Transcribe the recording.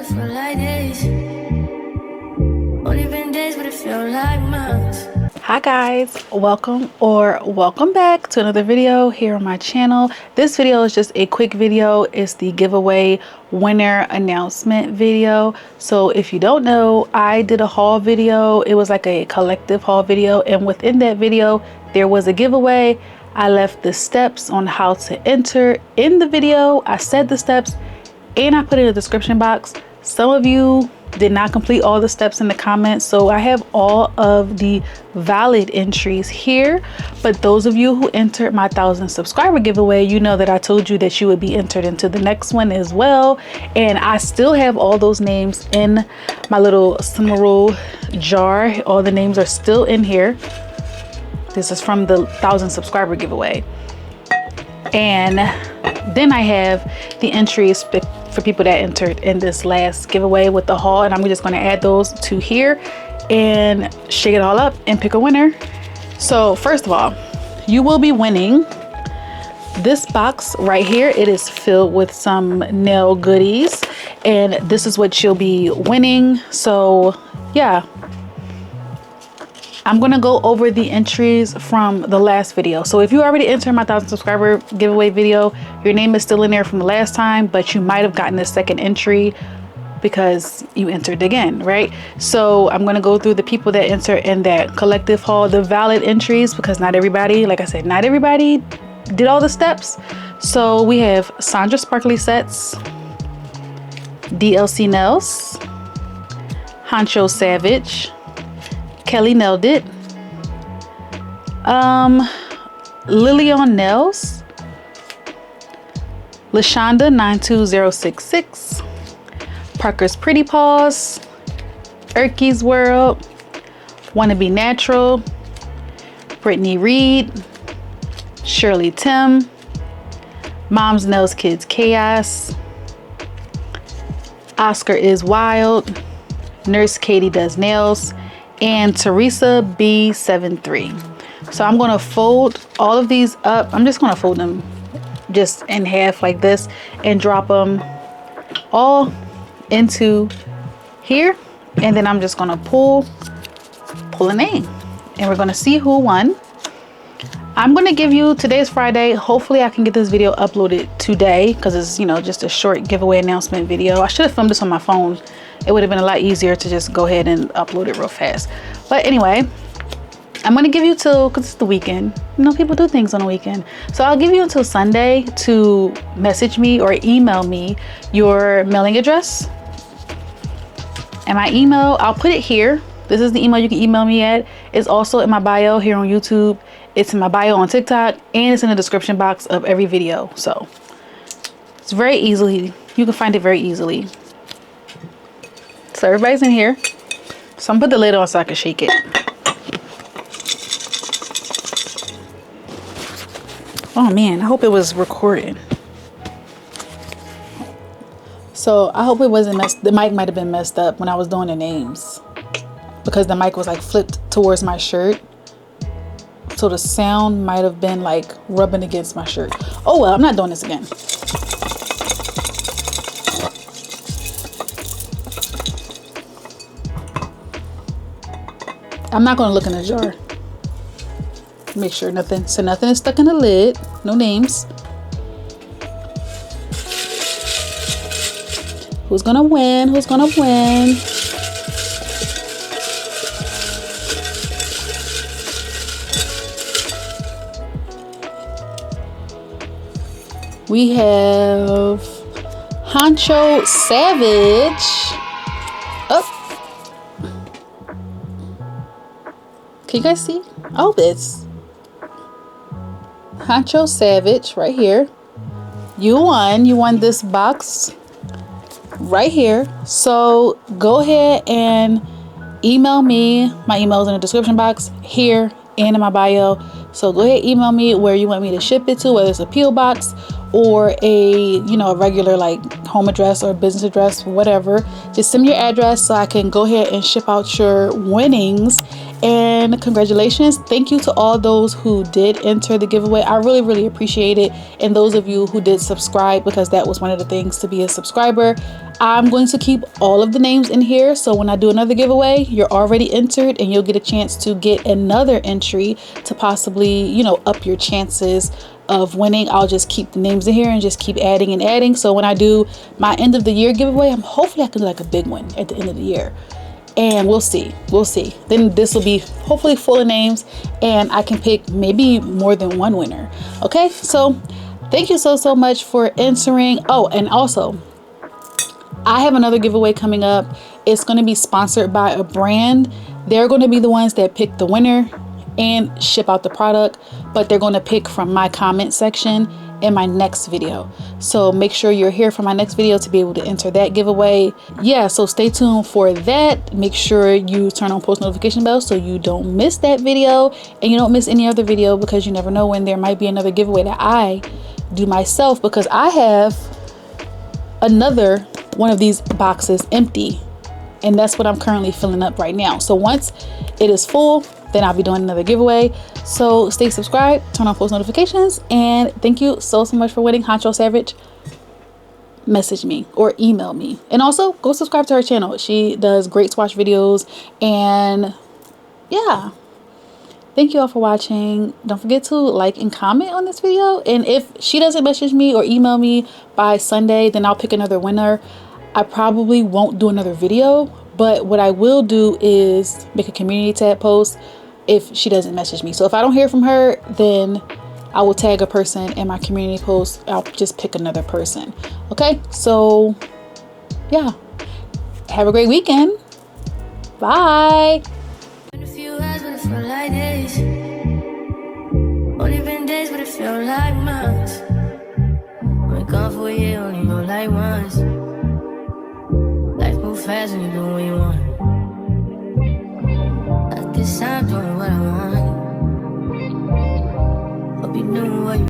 feel like this. Only been days, but it feel like months. Hi guys, welcome back to another video here on my channel. This video is just a quick video. It's the giveaway winner announcement video. So if you don't know, I did a haul video. It was like a collective haul video, and within that video there was a giveaway. I left the steps on how to enter in the video. I said the steps and I put it in the description box. Some of you did not complete all the steps in the comments, so I have all of the valid entries here. But those of you who entered my 1,000 subscriber giveaway, you know that I told you that you would be entered into the next one as well. And I still have all those names in my little Cimarron jar. All the names are still in here. This is from the 1,000 subscriber giveaway. And then I have the entries for people that entered in this last giveaway with the haul, and I'm just going to add those to here and shake it all up and pick a winner. So first of all, you will be winning this box right here. It is filled with some nail goodies, and this is what you'll be winning. So yeah, I'm gonna go over the entries from the last video. So if you already entered my 1,000 subscriber giveaway video, your name is still in there from the last time, but you might have gotten a second entry because you entered again, right? So I'm gonna go through the people that enter in that collective haul, the valid entries, because not everybody, like I said, not everybody did all the steps. So we have Sandra Sparkly Sets, diynails, Honcho Savage, Kelly Nailed It, Lillian Nails, Lashonda 92066, Parker's Pretty Paws, Erky's World, Wanna Be Natural, Brittany Reed, Shirley Tim, Mom's Nails Kids Chaos, Oscar is Wild, Nurse Katie Does Nails, and Teresa B73. So I'm going to fold all of these up. I'm just going to fold them just in half like this and drop them all into here, and then I'm just going to pull a name, and we're going to see who won. I'm going to give you, today's Friday, hopefully I can get this video uploaded today because it's, you know, just a short giveaway announcement video. I should have filmed this on my phone. It would have been a lot easier to just go ahead and upload it real fast. But anyway, I'm going to give you till, because it's the weekend. You know, people do things on the weekend. So I'll give you until Sunday to message me or email me your mailing address. And my email, I'll put it here. This is the email you can email me at. It's also in my bio here on YouTube. It's in my bio on TikTok, and it's in the description box of every video. So it's very easily, you can find it very easily. So everybody's in here. So I'm gonna put the lid on so I can shake it. Oh man, I hope it was recording. So I hope it wasn't messed, the mic might have been messed up when I was doing the names, because the mic was like flipped towards my shirt. So the sound might have been like rubbing against my shirt. Oh well, I'm not doing this again. I'm not going to look in the jar. Make sure nothing is stuck in the lid. No names. Who's going to win? Who's going to win? We have Honcho Savage. Oh. Can you guys see? Oh, this Honcho Savage right here. You won this box right here. So go ahead and email me. My email is in the description box here and in my bio. So go ahead, email me where you want me to ship it to, whether it's a P.O. box or a, you know, a regular like home address or business address, whatever. Just send me your address so I can go ahead and ship out your winnings. And congratulations. Thank you to all those who did enter the giveaway. I really appreciate it. And those of you who did subscribe, because that was one of the things to be a subscriber. I'm going to keep all of the names in here, so when I do another giveaway, you're already entered and you'll get a chance to get another entry to possibly, you know, up your chances of winning. I'll just keep the names in here and just keep adding and adding. So when I do my end of the year giveaway, hopefully I can do like a big one at the end of the year. And we'll see. Then this will be hopefully full of names and I can pick maybe more than one winner. Okay, so thank you so much for entering. Oh, and also I have another giveaway coming up. It's going to be sponsored by a brand. They're going to be the ones that pick the winner and ship out the product, but they're going to pick from my comment section in my next video. So make sure you're here for my next video to be able to enter that giveaway. Yeah, so stay tuned for that. Make sure you turn on post notification bell so you don't miss that video and you don't miss any other video, because you never know when there might be another giveaway that I do myself, because I have another one of these boxes empty and that's what I'm currently filling up right now. So once it is full, then I'll be doing another giveaway. So stay subscribed, turn on post notifications, and thank you so much for winning. Honcho Savage, message me or email me, and also go subscribe to her channel. She does great swatch videos. And yeah, thank you all for watching. Don't forget to like and comment on this video, and if she doesn't message me or email me by Sunday, then I'll pick another winner. I probably won't do another video, but what I will do is make a community tab post if she doesn't message me. So if I don't hear from her, then I will tag a person in my community post. I'll just pick another person. Okay, so yeah, have a great weekend. Bye. Been a few hours, but it felt like days. Only been days, but it felt like months. Been gone for a year, only know like once. Life move fast when you do what you want. At this time, doing what I want.